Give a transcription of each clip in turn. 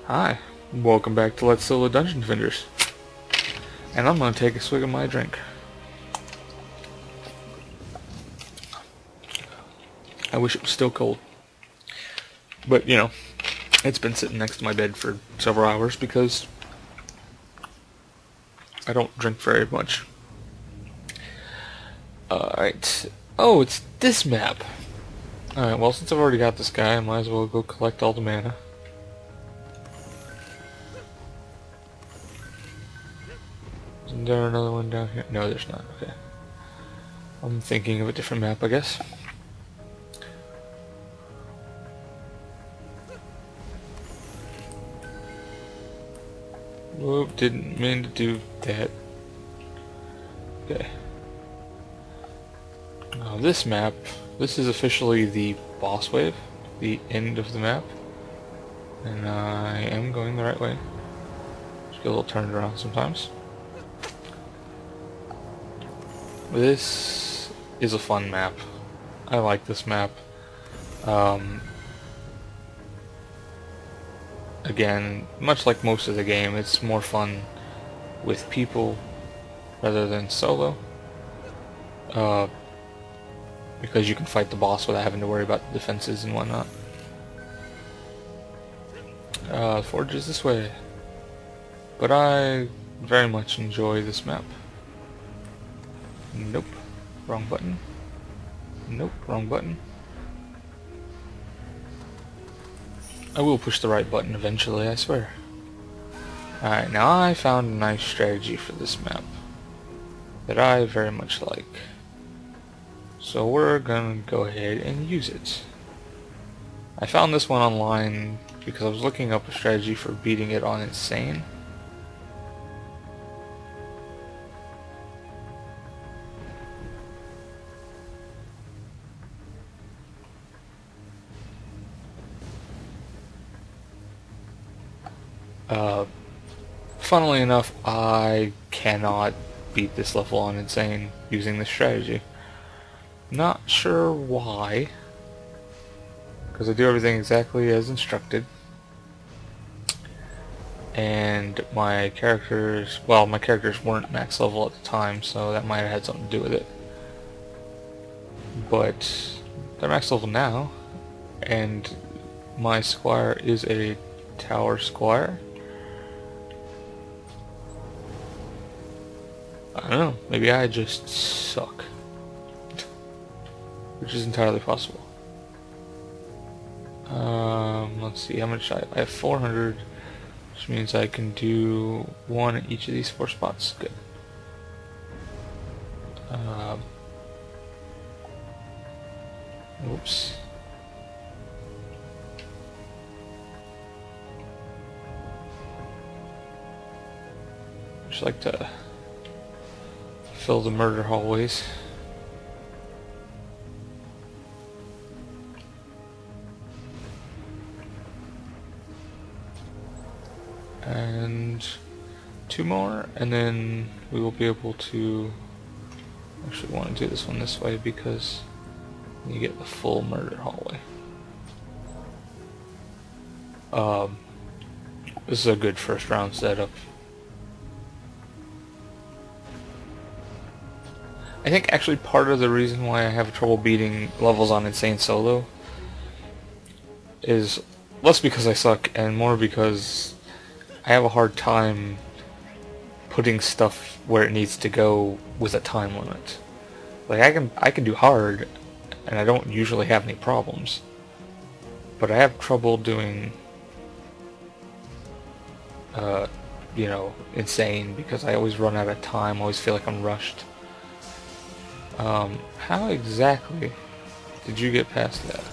Hi, welcome back to Let's Solo Dungeon Defenders. And I'm gonna take a swig of my drink. I wish it was still cold. But, you know, it's been sitting next to my bed for several hours because I don't drink very much. Alright. Oh, it's this map! Alright, well, since I've already got this guy, I might as well go collect all the mana. Isn't there another one down here? No, there's not. Okay. I'm thinking of a different map, I guess. Whoop, didn't mean to do that. Okay. Now this map, this is officially the boss wave, the end of the map. And I am going the right way. Just get a little turned around sometimes. This is a fun map. I like this map. Again, much like most of the game, it's more fun with people rather than solo. Because you can fight the boss without having to worry about the defenses and whatnot. Forge is this way. But I very much enjoy this map. Nope. Wrong button. Nope. Wrong button. I will push the right button eventually, I swear. Alright, now I found a nice strategy for this map that I very much like. So we're gonna go ahead and use it. I found this one online because I was looking up a strategy for beating it on Insane. Funnily enough, I cannot beat this level on Insane using this strategy. Not sure why, because I do everything exactly as instructed. And my characters weren't max level at the time, so that might have had something to do with it. But they're max level now, and my squire is a tower squire. I don't know, maybe I just suck. Which is entirely possible. Let's see, how much I have 400, which means I can do one at each of these 4 spots. Good. Oops. Just like to fill the murder hallways. And 2 more, and then we will be able to actually want to do this one this way because you get the full murder hallway. This is a good first round setup. I think actually part of the reason why I have trouble beating levels on Insane Solo is less because I suck and more because I have a hard time putting stuff where it needs to go with a time limit. Like I can do hard and I don't usually have any problems, but I have trouble doing you know, Insane because I always run out of time, always feel like I'm rushed. How exactly did you get past that?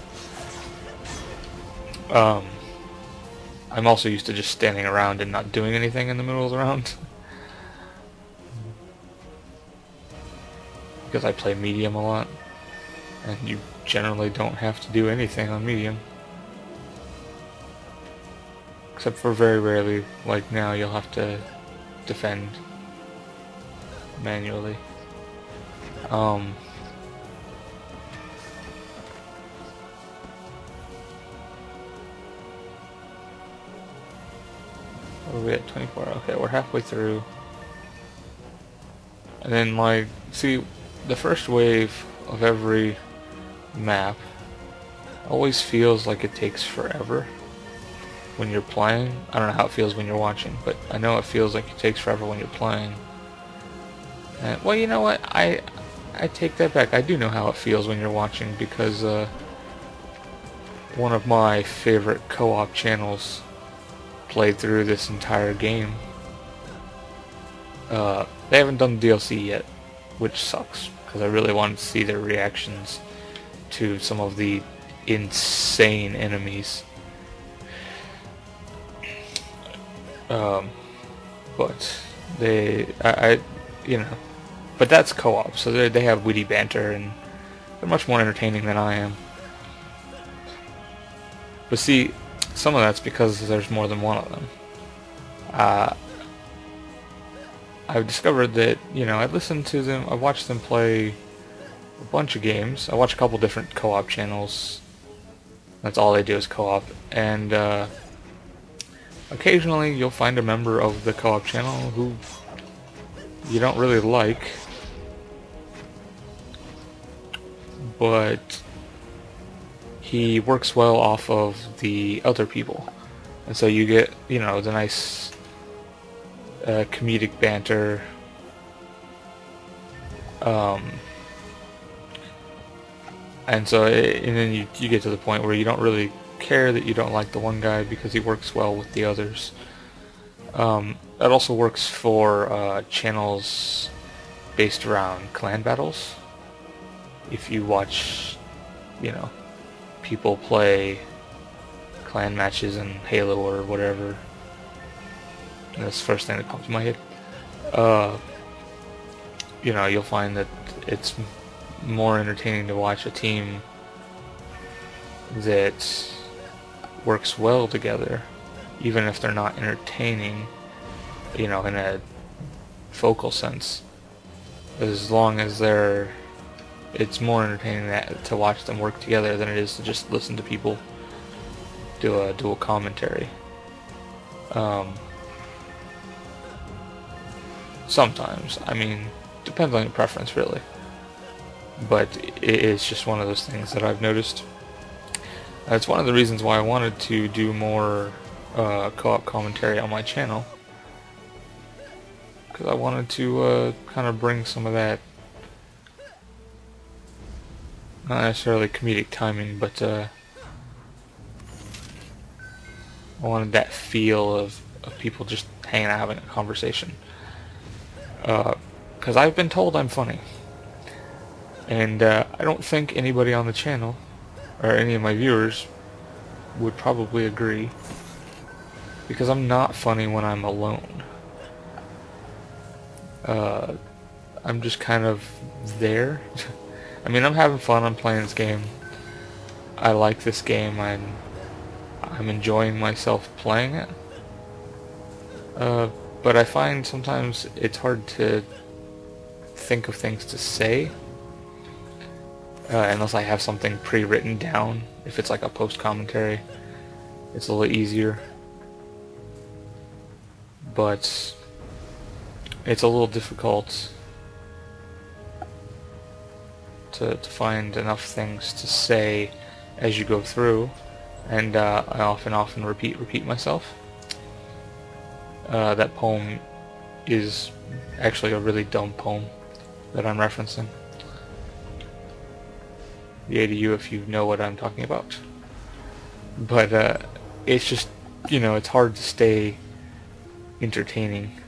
I'm also used to just standing around and not doing anything in the middle of the round. Because I play medium a lot, and you generally don't have to do anything on medium. Except for very rarely, like now, you'll have to defend manually. What are we at? 24. Okay, we're halfway through. And then, like, see, the first wave of every map always feels like it takes forever when you're playing. I don't know how it feels when you're watching, but I know it feels like it takes forever when you're playing. And, well, you know what? I take that back. I do know how it feels when you're watching, because one of my favorite co-op channels played through this entire game. They haven't done the DLC yet, which sucks, because I really wanted to see their reactions to some of the insane enemies. But you know, but that's co-op, so they have witty banter, and they're much more entertaining than I am. But see, some of that's because there's more than one of them. I've discovered that, you know, I listen to them, I watch them play a bunch of games. I watch a couple different co-op channels. That's all they do is co-op. And occasionally you'll find a member of the co-op channel who you don't really like, but he works well off of the other people. And so you get, you know, the nice comedic banter, and so and then you get to the point where you don't really care that you don't like the one guy because he works well with the others. That also works for channels based around clan battles. If you watch, you know, people play clan matches in Halo or whatever, that's the first thing that comes to my head. You know, you'll find that it's more entertaining to watch a team that works well together, even if they're not entertaining, you know, in a vocal sense. As long as it's more entertaining to watch them work together than it is to just listen to people do a dual commentary. Sometimes. I mean, depends on your preference, really. But it's just one of those things that I've noticed. It's one of the reasons why I wanted to do more co-op commentary on my channel. Because I wanted to kind of bring some of that, not necessarily comedic timing, but I wanted that feel of people just hanging out having a conversation. Because I've been told I'm funny, and I don't think anybody on the channel or any of my viewers would probably agree, because I'm not funny when I'm alone. I'm just kind of there. I mean, I'm having fun, I'm playing this game, I like this game, I'm enjoying myself playing it. But I find sometimes it's hard to think of things to say unless I have something pre-written down. If it's like a post-commentary, it's a little easier. But it's a little difficult to find enough things to say as you go through, and I often repeat myself. That poem is actually a really dumb poem that I'm referencing. Yay to you if you know what I'm talking about. But it's just, you know, it's hard to stay entertaining.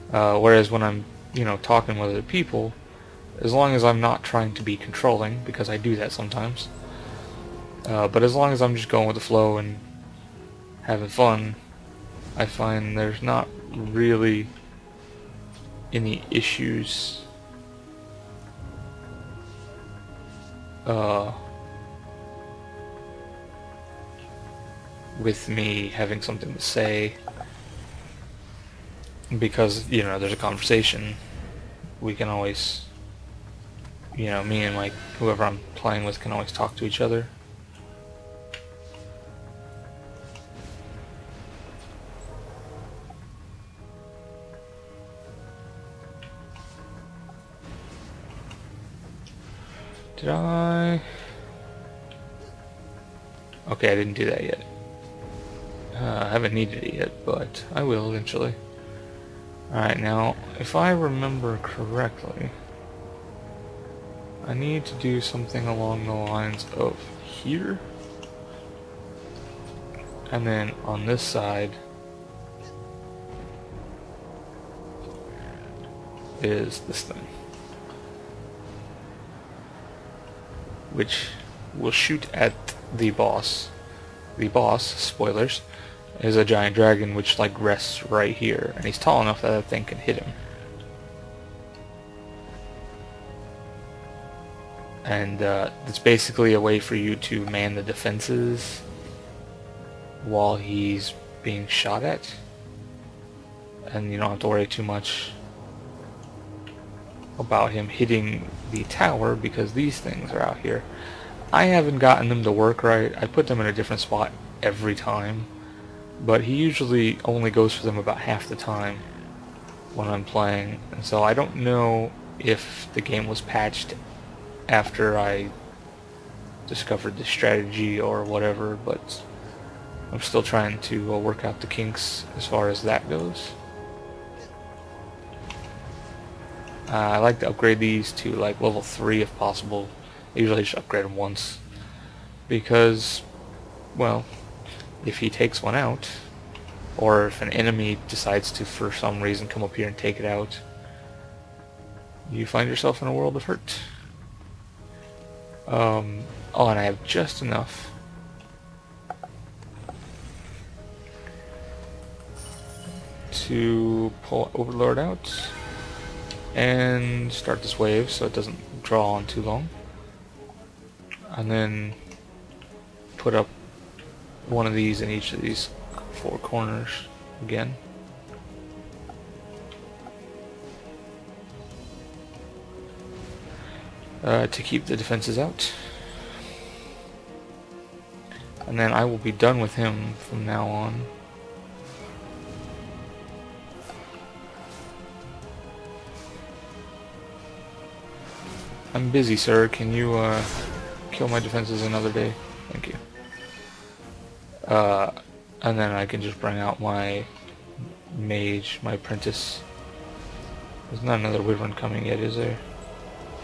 Whereas when I'm, you know, talking with other people, as long as I'm not trying to be controlling, because I do that sometimes, but as long as I'm just going with the flow and having fun, I find there's not really any issues with me having something to say, because, you know, there's a conversation. We can always, you know, me and like whoever I'm playing with can always talk to each other. Did I? Okay, I didn't do that yet. I haven't needed it yet, but I will eventually. Alright, now, if I remember correctly, I need to do something along the lines of here, and then on this side is this thing, which will shoot at the boss. The boss, spoilers, is a giant dragon which like rests right here, and he's tall enough that that thing can hit him. And it's basically a way for you to man the defenses while he's being shot at, and you don't have to worry too much about him hitting the tower because these things are out here. I haven't gotten them to work right. I put them in a different spot every time, but he usually only goes for them about half the time when I'm playing, and so I don't know if the game was patched after I discovered the strategy or whatever, but I'm still trying to work out the kinks as far as that goes. I like to upgrade these to like level 3 if possible. I usually just upgrade them once, because, well, if he takes one out, or if an enemy decides to for some reason come up here and take it out, you find yourself in a world of hurt. Oh, and I have just enough to pull Overlord out and start this wave so it doesn't draw on too long, and then put up one of these in each of these 4 corners again. To keep the defenses out. And then I will be done with him from now on. I'm busy, sir. Can you kill my defenses another day? Thank you. And then I can just bring out my mage, my apprentice. There's not another weird one coming yet, is there?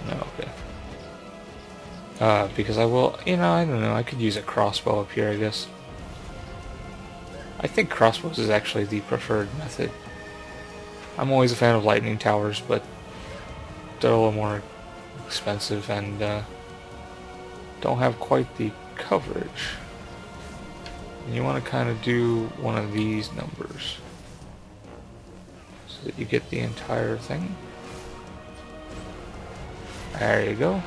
No, okay. Because I will, I don't know, I could use a crossbow up here, I guess. I think crossbows is actually the preferred method. I'm always a fan of lightning towers, but they're a little more expensive and don't have quite the coverage. And you want to kind of do one of these numbers so that you get the entire thing. There you go.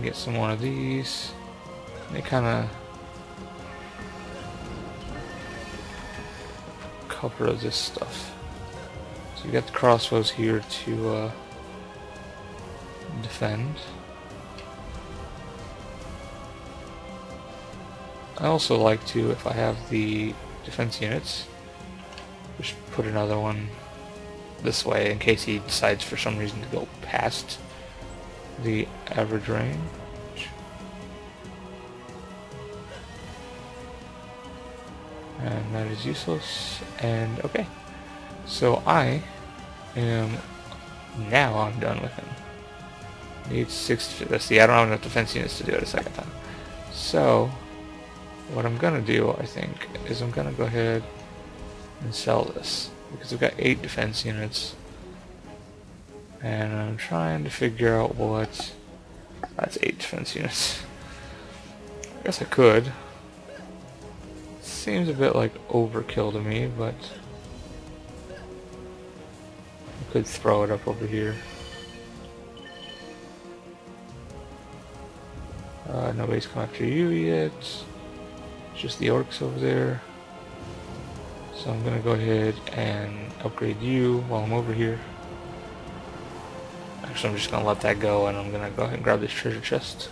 Get some one of these. They kind of cover this stuff. So you got the crossbows here to defend. I also like to, if I have the defense units, just put another one this way in case he decides for some reason to go past the average range. And that is useless. And okay, so I am now I'm done with him. Needs 6. See, I don't have enough defense units to do it a second time. So what I'm gonna do, I think, is I'm gonna go ahead and sell this because we've got 8 defense units. And I'm trying to figure out what... That's 8 defense units. I guess I could. Seems a bit like overkill to me, but... I could throw it up over here. Nobody's come after you yet. It's just the orcs over there. So I'm gonna go ahead and upgrade you while I'm over here. Actually, I'm just going to let that go, and I'm going to go ahead and grab this treasure chest.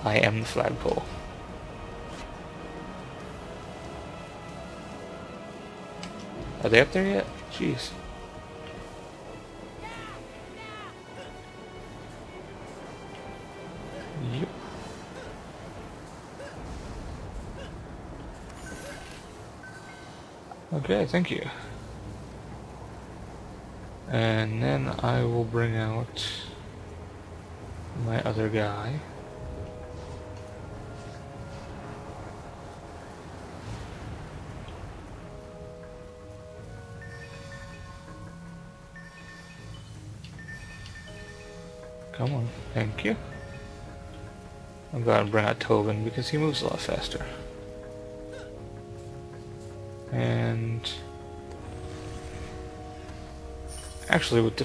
I am the flagpole. Are they up there yet? Jeez. Yep. Okay, thank you. And then I will bring out my other guy. Come on, thank you. I'm going to bring out Tobin because he moves a lot faster. And actually, with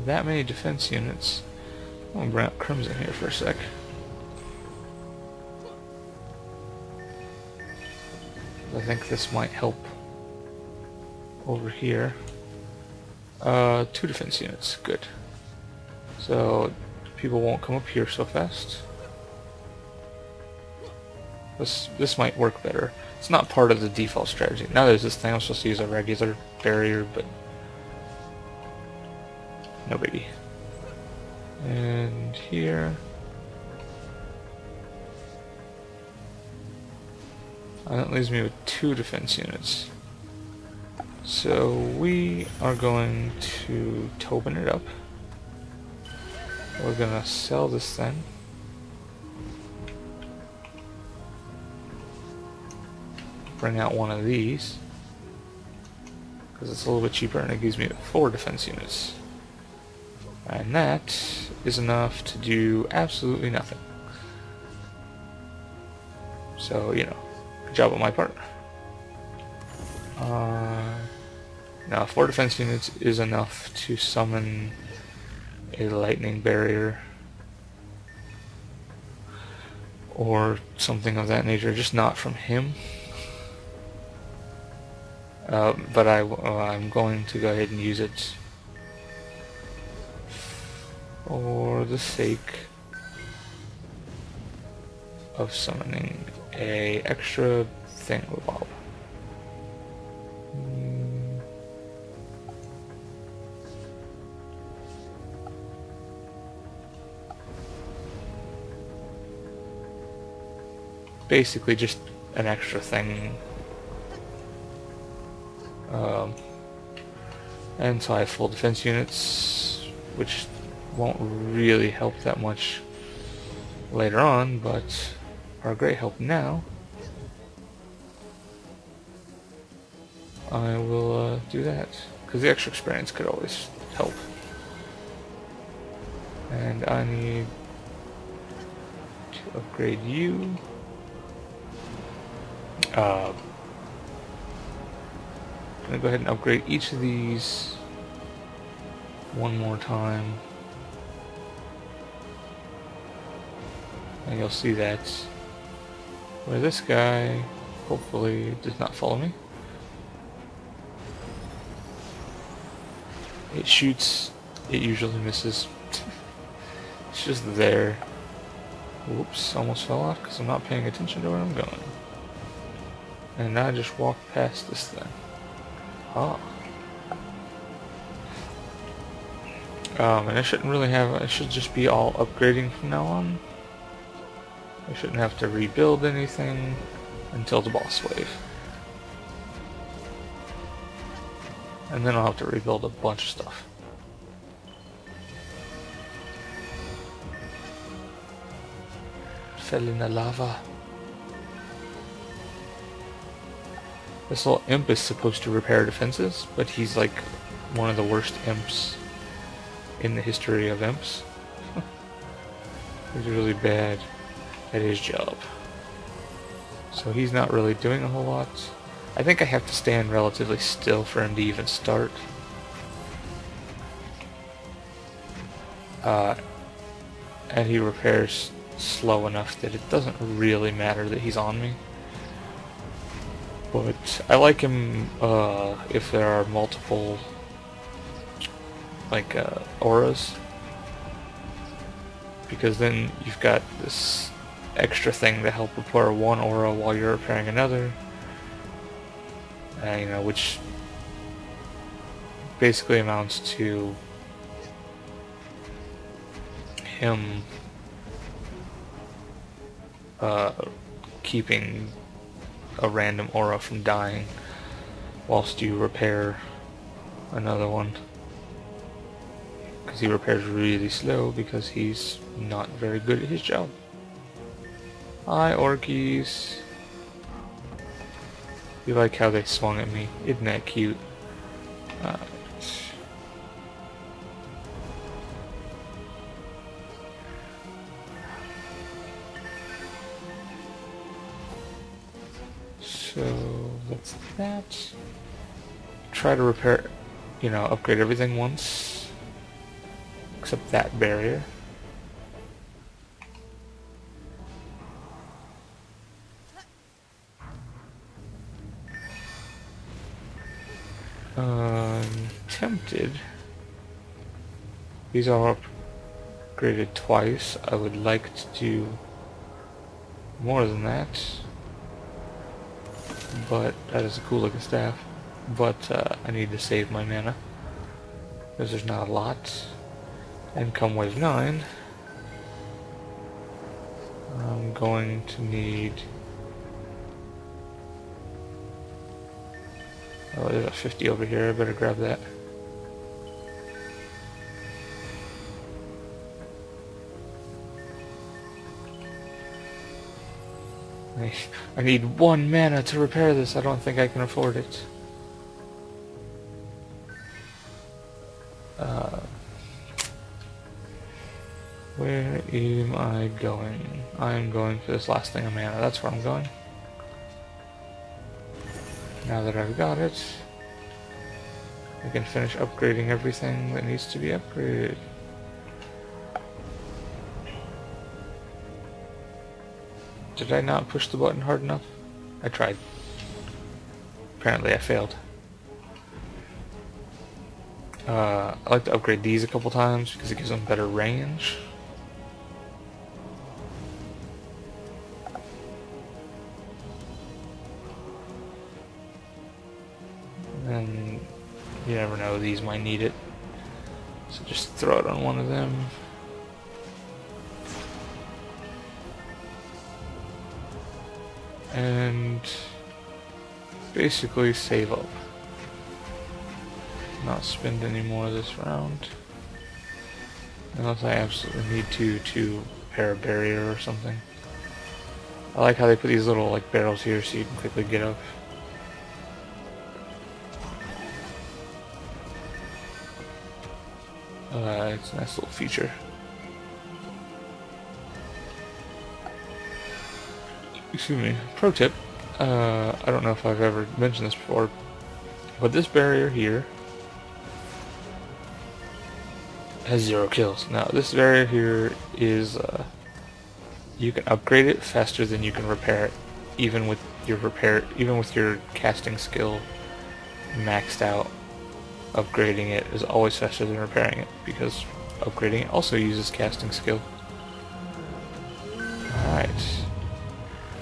that many defense units, I'm gonna bring out Crimson here for a sec. I think this might help over here. 2 defense units, good. So people won't come up here so fast. This might work better. It's not part of the default strategy. Now there's this thing I'm supposed to use a regular barrier, but no biggie. And here, that leaves me with 2 defense units. So we are going to Tobin it up. We're gonna sell this thing. Bring out one of these because it's a little bit cheaper and it gives me 4 defense units. And that is enough to do absolutely nothing. So, you know, good job on my part. Now, 4 defense units is enough to summon a lightning barrier or something of that nature, just not from him. But I'm going to go ahead and use it for the sake of summoning a extra thingamabob. Basically just an extra thing. And so I have full defense units, which won't really help that much later on, but are a great help now. I will do that, because the extra experience could always help. And I need to upgrade you. I'm going to go ahead and upgrade each of these one more time. And you'll see that where this guy hopefully does not follow me. It shoots, it usually misses. It's just there. Whoops, almost fell off because I'm not paying attention to where I'm going. And I just walked past this thing. Ah. And I shouldn't really have, it should just be all upgrading from now on. I shouldn't have to rebuild anything until the boss wave. And then I'll have to rebuild a bunch of stuff. Fell in the lava. This little imp is supposed to repair defenses, but he's like one of the worst imps in the history of imps. He's really bad at his job. So he's not really doing a whole lot. I think I have to stand relatively still for him to even start. And he repairs slow enough that it doesn't really matter that he's on me. But I like him if there are multiple like auras, because then you've got this extra thing to help repair one aura while you're repairing another. you know, which basically amounts to him keeping a random aura from dying whilst you repair another one. Because he repairs really slow because he's not very good at his job. Hi, Orkies. You like how they swung at me? Isn't that cute? So that's that. Try to repair, you know, upgrade everything once, except that barrier. Tempted. These are upgraded twice. I would like to do more than that, but that is a cool looking staff. But I need to save my mana because there's not a lot. And come wave 9, I'm going to need. Oh, there's a 50 over here. I better grab that. I need 1 mana to repair this. I don't think I can afford it. Where am I going? I'm going for this last thing of mana. That's where I'm going. Now that I've got it, I can finish upgrading everything that needs to be upgraded. Did I not push the button hard enough? I tried. Apparently I failed. I like to upgrade these a couple times because it gives them better range. And you never know, these might need it. So just throw it on one of them. And basically save up. Not spend any more this round. Unless I absolutely need to repair a barrier or something. I like how they put these little like barrels here so you can quickly get up. It's a nice little feature. Excuse me. Pro tip. I don't know if I've ever mentioned this before, but this barrier here has 0 kills. Now this barrier here is you can upgrade it faster than you can repair it, even with your casting skill maxed out. Upgrading it is always faster than repairing it because upgrading it also uses casting skill. Alright.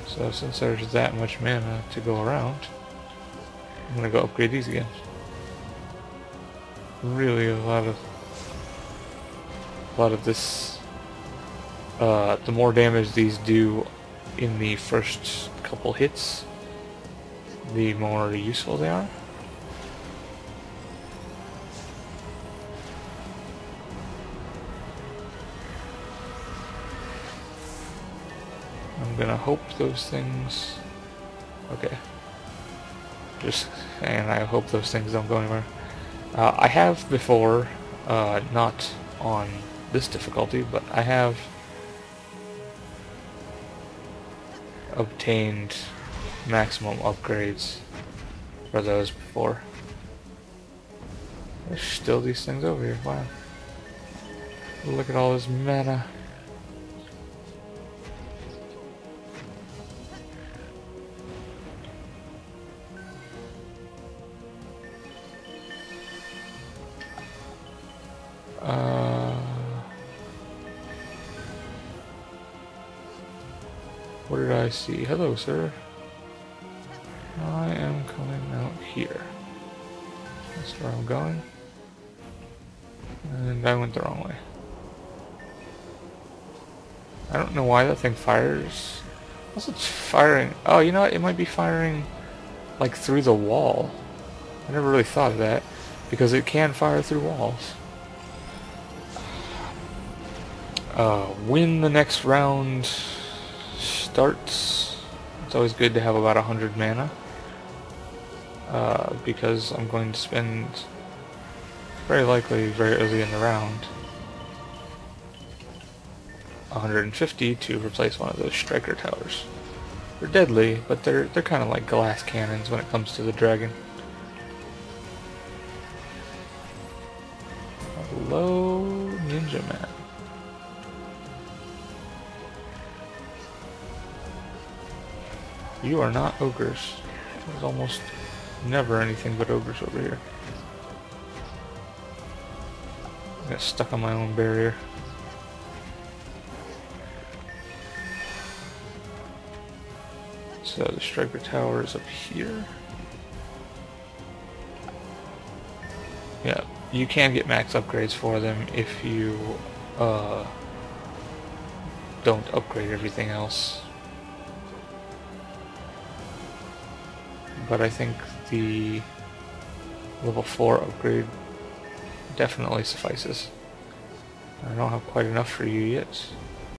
So since there's that much mana to go around, I'm gonna go upgrade these again. Really a lot of this, the more damage these do in the first couple hits, the more useful they are. I'm gonna hope those things. Okay. And I hope those things don't go anywhere. I have before, not on this difficulty, but I have obtained maximum upgrades for those before. There's still these things over here. Wow. Look at all this mana. What did I see? Hello, sir. I am coming out here. That's where I'm going. And I went the wrong way. I don't know why that thing fires. What's it firing? Oh, you know what? It might be firing like through the wall. I never really thought of that, because it can fire through walls. When the next round starts, it's always good to have about 100 mana, because I'm going to spend, very likely very early in the round, 150 to replace one of those striker towers. They're deadly, but they're kind of like glass cannons when it comes to the dragon. Hello, Ninja Man. You are not ogres. There's almost never anything but ogres over here. I got stuck on my own barrier. So the striker tower is up here. Yeah, you can get max upgrades for them if you don't upgrade everything else. But I think the level 4 upgrade definitely suffices. I don't have quite enough for you yet.